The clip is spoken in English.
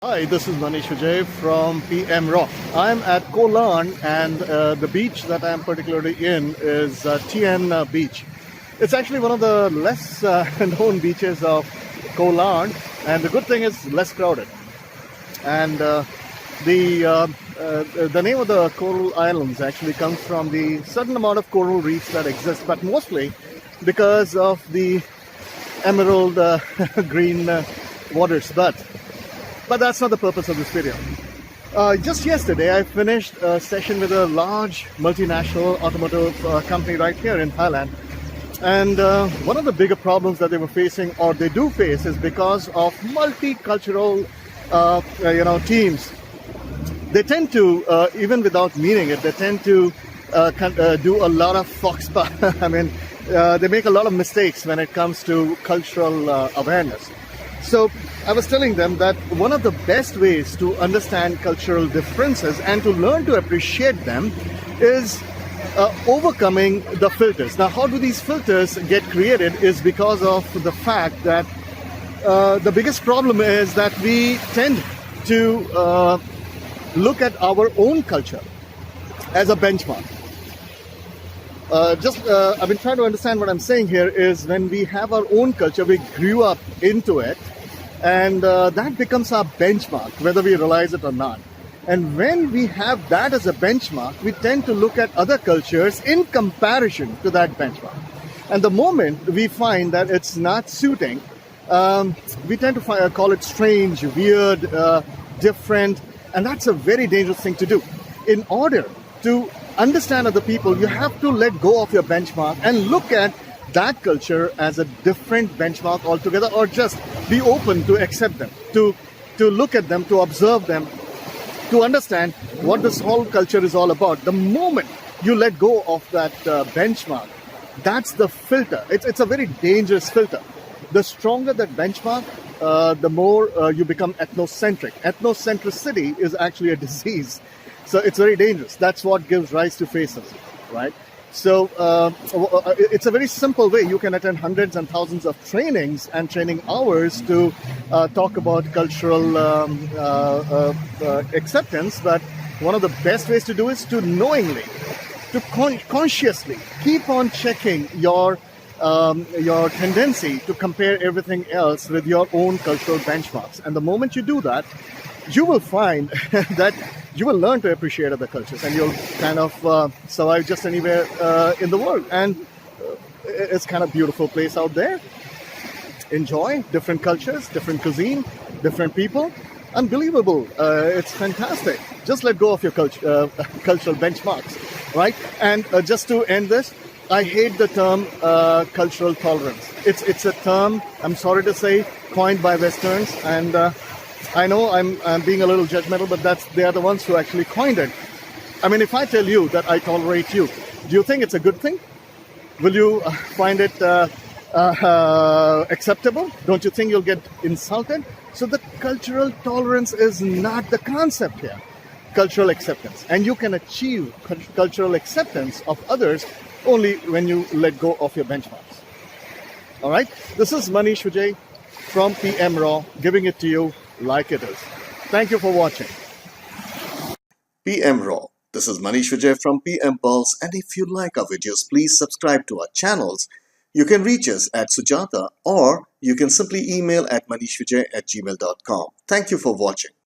Hi, this is Manish Vijay from PM Rock. I'm at Koh Larn, and the beach that I'm particularly in is Tien Beach. It's actually one of the less known beaches of Koh Larn, and the good thing is less crowded. And the name of the coral islands actually comes from the certain amount of coral reefs that exist, but mostly because of the emerald green waters. But that's not the purpose of this video. Just yesterday, I finished a session with a large multinational automotive company right here in Thailand. And one of the bigger problems that they were facing, or they do face, is because of multicultural teams. They tend to, even without meaning it, they tend to do a lot of foxpa. I mean, they make a lot of mistakes when it comes to cultural awareness. So I was telling them that one of the best ways to understand cultural differences and to learn to appreciate them is overcoming the filters. Now, how do these filters get created is because of the fact that the biggest problem is that we tend to look at our own culture as a benchmark. I've been trying to understand what I'm saying here is when we have our own culture, we grew up into it, and that becomes our benchmark, whether we realize it or not. And when we have that as a benchmark, we tend to look at other cultures in comparison to that benchmark. And the moment we find that it's not suiting, we tend to call it strange, weird, different, and that's a very dangerous thing to do. In order to understand other people, you have to let go of your benchmark and look at that culture as a different benchmark altogether, or just be open to accept them, to look at them, to observe them, to understand what this whole culture is all about. The moment you let go of that benchmark, that's the filter. It's a very dangerous filter. The stronger that benchmark, the more you become ethnocentric. Ethnocentricity is actually a disease. So it's very dangerous. That's what gives rise to facism, right? So it's a very simple way. You can attend hundreds and thousands of trainings and training hours to talk about cultural acceptance. But one of the best ways to do is to knowingly, to consciously keep on checking your tendency to compare everything else with your own cultural benchmarks. And the moment you do that, you will find that you will learn to appreciate other cultures, and you'll kind of survive just anywhere in the world. And it's kind of beautiful place out there. Enjoy different cultures, different cuisine, different people. Unbelievable. It's fantastic. Just let go of your cultural benchmarks, right? And just to end this, I hate the term cultural tolerance. It's a term, I'm sorry to say, coined by Westerns, and I know I'm being a little judgmental, but they are the ones who actually coined it. I mean, if I tell you that I tolerate you, do you think it's a good thing? Will you find it acceptable? Don't you think you'll get insulted? So the cultural tolerance is not the concept here. Cultural acceptance. And you can achieve cultural acceptance of others only when you let go of your benchmarks. All right? This is Manish Vijay from PM Raw, giving it to you like it is. Thank you for watching. PM Raw. This is Manish Vijay from PM Pulse, and if you like our videos, please subscribe to our channels. You can reach us at Sujata, or you can simply email at manishvijay@gmail.com. Thank you for watching.